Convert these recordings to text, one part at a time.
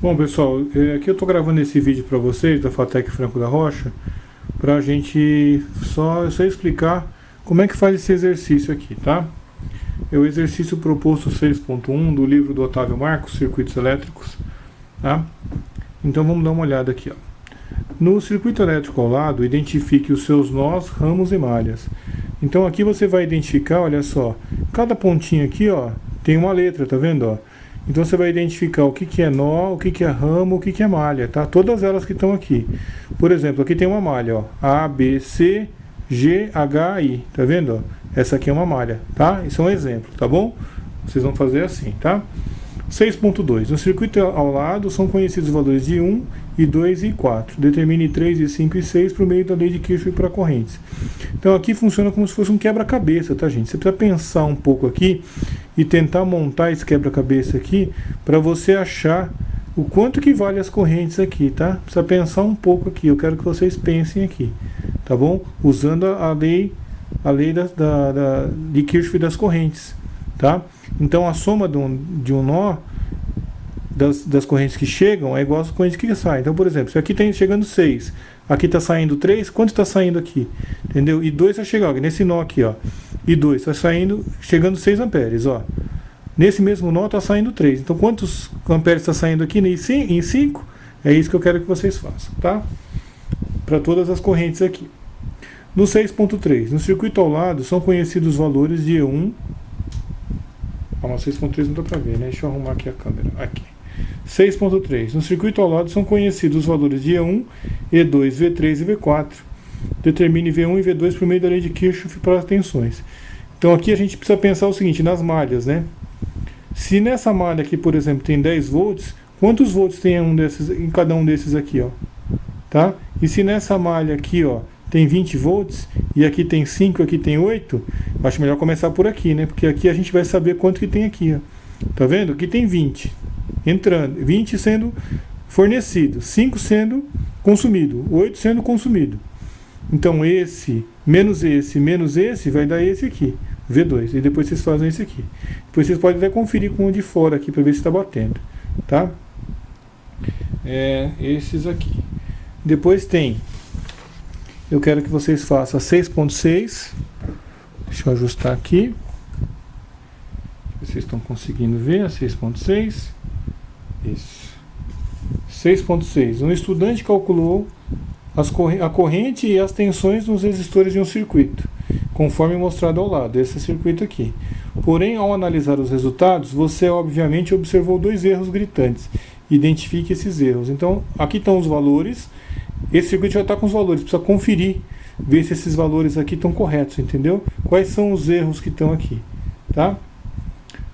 Bom, pessoal, aqui eu estou gravando esse vídeo para vocês da FATEC Franco da Rocha, para a gente só explicar como é que faz esse exercício aqui, tá? É o exercício proposto 6.1 do livro do Otávio Marcos, Circuitos Elétricos, tá? Então vamos dar uma olhada aqui, ó. No circuito elétrico ao lado, identifique os seus nós, ramos e malhas. Então aqui você vai identificar, olha só, cada pontinho aqui, ó, tem uma letra, tá vendo, ó? Então você vai identificar o que é nó, o que é ramo, o que é malha, tá? Todas elas que estão aqui. Por exemplo, aqui tem uma malha, ó, A, B, C, G, H, I, tá vendo, ó? Essa aqui é uma malha, tá? Isso é um exemplo, tá bom? Vocês vão fazer assim, tá? 6.2. No circuito ao lado são conhecidos os valores de 1, e 2 e 4. Determine 3 e 5 e 6 por meio da lei de Kirchhoff para correntes. Então aqui funciona como se fosse um quebra-cabeça, tá, gente? Você precisa pensar um pouco aqui e tentar montar esse quebra-cabeça aqui para você achar o quanto que vale as correntes aqui, tá? Precisa pensar um pouco aqui. Eu quero que vocês pensem aqui, tá bom? Usando a lei de Kirchhoff das correntes, tá? Então a soma de um nó das correntes que chegam é igual às correntes que saem. Então, por exemplo, se aqui está chegando 6, aqui está saindo 3, quanto está saindo aqui? Entendeu? E 2 vai chegar, nesse nó aqui, ó. E 2 está saindo, chegando 6 amperes, ó. Nesse mesmo nó está saindo 3. Então, quantos amperes está saindo aqui em 5? É isso que eu quero que vocês façam, tá? Para todas as correntes aqui. No 6.3, no circuito ao lado são conhecidos os valores de E1. Calma, 6.3 não dá para ver, né? Deixa eu arrumar aqui a câmera. Aqui. 6.3. No circuito ao lado são conhecidos os valores de E1, E2, V3 e V4. Determine V1 e V2 por meio da lei de Kirchhoff para as tensões. Então aqui a gente precisa pensar o seguinte, nas malhas, né? Se nessa malha aqui, por exemplo, tem 10 volts, quantos volts tem em cada um desses aqui, ó? Tá? E se nessa malha aqui, ó, tem 20 volts, e aqui tem 5, aqui tem 8, acho melhor começar por aqui, né? Porque aqui a gente vai saber quanto que tem aqui, ó. Tá vendo? Aqui tem 20 entrando, 20 sendo fornecido, 5 sendo consumido, 8 sendo consumido. Então esse menos esse vai dar esse aqui, V2. E depois vocês fazem esse aqui. Depois vocês podem até conferir com o de fora aqui para ver se está batendo, tá? Esses aqui. Depois tem, eu quero que vocês façam a 6.6. Deixa eu ajustar aqui. Vocês estão conseguindo ver a 6.6? Isso. 6.6. Um estudante calculou a corrente e as tensões nos resistores de um circuito, conforme mostrado ao lado, esse circuito aqui. Porém, ao analisar os resultados, você obviamente observou 2 erros gritantes. Identifique esses erros. Então, aqui estão os valores. Esse circuito já está com os valores, precisa conferir, ver se esses valores aqui estão corretos, entendeu? Quais são os erros que estão aqui, tá?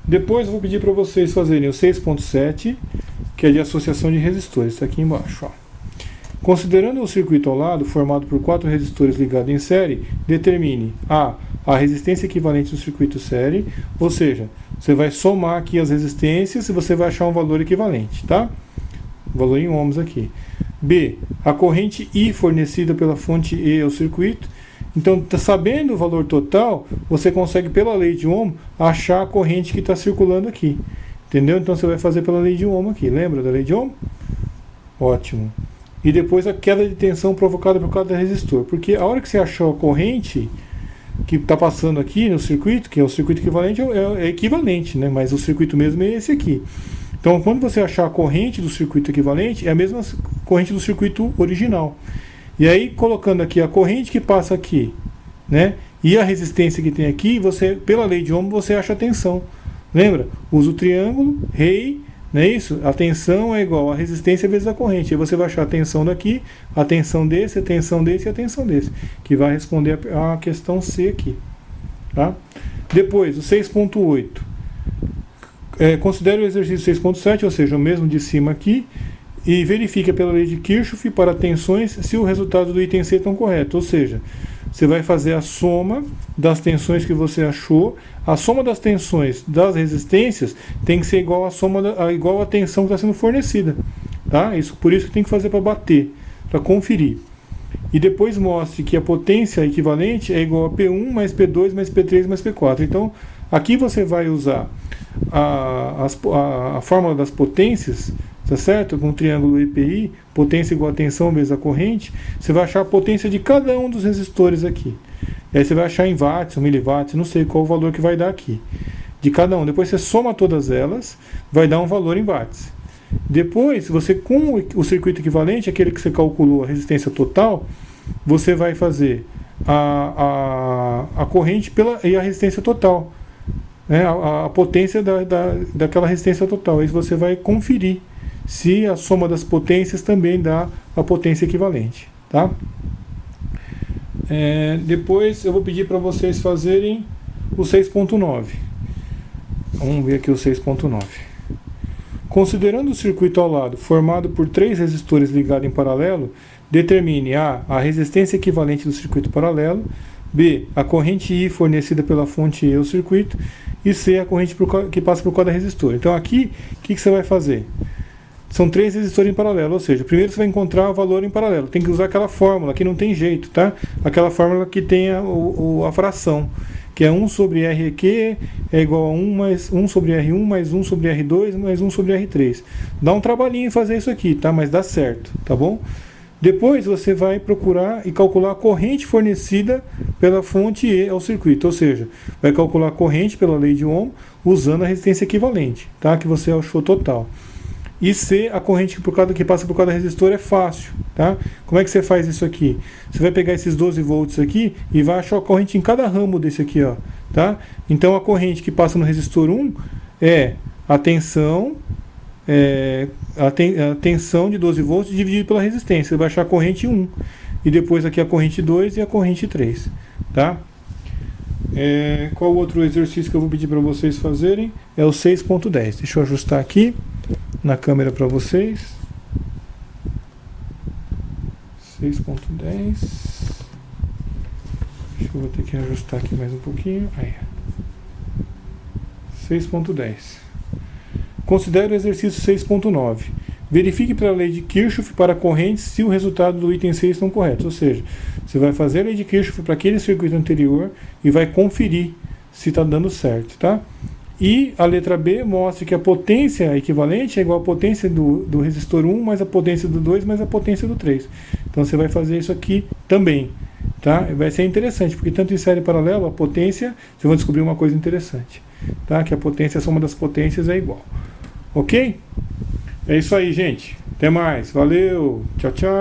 Depois eu vou pedir para vocês fazerem o 6.7, que é de associação de resistores, está aqui embaixo, ó. Considerando o circuito ao lado, formado por 4 resistores ligados em série, determine a resistência equivalente do circuito série, ou seja, você vai somar aqui as resistências e você vai achar um valor equivalente, tá? Valor em ohms aqui. B, a corrente I fornecida pela fonte E ao circuito. Então, sabendo o valor total, você consegue, pela lei de Ohm, achar a corrente que está circulando aqui. Entendeu? Então, você vai fazer pela lei de Ohm aqui. Lembra da lei de Ohm? Ótimo. E depois a queda de tensão provocada por cada resistor. Porque a hora que você achou a corrente que está passando aqui no circuito, que é o circuito equivalente, é equivalente, né? Mas o circuito mesmo é esse aqui. Então, quando você achar a corrente do circuito equivalente, é a mesma corrente do circuito original. E aí, colocando aqui a corrente que passa aqui, né? E a resistência que tem aqui, você, pela lei de Ohm, você acha a tensão. Lembra? Usa o triângulo, rei, não é isso? A tensão é igual a resistência vezes a corrente. Aí você vai achar a tensão daqui, a tensão desse, a tensão desse e a tensão desse, que vai responder a questão C aqui, tá? Depois, o 6.8. Considere o exercício 6.7, ou seja, o mesmo de cima aqui, e verifica pela lei de Kirchhoff para tensões se o resultado do item C estão correto. Ou seja, você vai fazer a soma das tensões que você achou. A soma das tensões das resistências tem que ser igual igual à tensão que está sendo fornecida, tá? Por isso que tem que fazer para bater, para conferir. E depois mostre que a potência equivalente é igual a P1 mais P2 mais P3 mais P4. Então, aqui você vai usar a fórmula das potências, tá certo? Com o triângulo EPI, potência igual a tensão vezes a corrente, você vai achar a potência de cada um dos resistores aqui. E aí você vai achar em watts ou miliwatts, não sei qual o valor que vai dar aqui, de cada um. Depois você soma todas elas, vai dar um valor em watts. Depois, você com o circuito equivalente, aquele que você calculou a resistência total, você vai fazer a corrente e a resistência total, né? A potência daquela resistência total. Aí você vai conferir se a soma das potências também dá a potência equivalente, tá? Depois eu vou pedir para vocês fazerem o 6.9. Vamos ver aqui o 6.9. Considerando o circuito ao lado formado por 3 resistores ligados em paralelo, determine a resistência equivalente do circuito paralelo, B, a corrente I fornecida pela fonte E ao circuito, e C, a corrente que passa por cada resistor. Então aqui, o que você vai fazer? São 3 resistores em paralelo, ou seja, primeiro você vai encontrar o valor em paralelo. Tem que usar aquela fórmula, que não tem jeito, tá? Aquela fórmula que tem a fração, que é 1 sobre RQ é igual a 1 mais 1 sobre R1 mais 1 sobre R2 mais 1 sobre R3. Dá um trabalhinho fazer isso aqui, tá? Mas dá certo, tá bom? Depois você vai procurar e calcular a corrente fornecida pela fonte E ao circuito, ou seja, vai calcular a corrente pela lei de Ohm usando a resistência equivalente, tá? Que você achou total. E C, a corrente que passa por cada resistor é fácil, tá? Como é que você faz isso aqui? Você vai pegar esses 12 volts aqui e vai achar a corrente em cada ramo desse aqui, ó, tá? Então a corrente que passa no resistor 1 é a tensão, a tensão de 12 volts dividido pela resistência. Você vai achar a corrente 1. E depois aqui a corrente 2 e a corrente 3, tá? Qual outro exercício que eu vou pedir para vocês fazerem? É o 6.10. Deixa eu ajustar aqui na câmera para vocês. 6.10. Vou ter que ajustar aqui mais um pouquinho. Aí. 6.10. Considere o exercício 6.9. Verifique pela lei de Kirchhoff para correntes se o resultado do item 6 estão corretos. Ou seja, você vai fazer a lei de Kirchhoff para aquele circuito anterior e vai conferir se está dando certo, tá? E a letra B mostra que a potência equivalente é igual à potência do resistor 1 mais a potência do 2 mais a potência do 3. Então você vai fazer isso aqui também, tá? Vai ser interessante, porque tanto em série paralela, a potência, vocês vão descobrir uma coisa interessante, tá? Que a potência, a soma das potências é igual. Ok? É isso aí, gente. Até mais. Valeu. Tchau, tchau.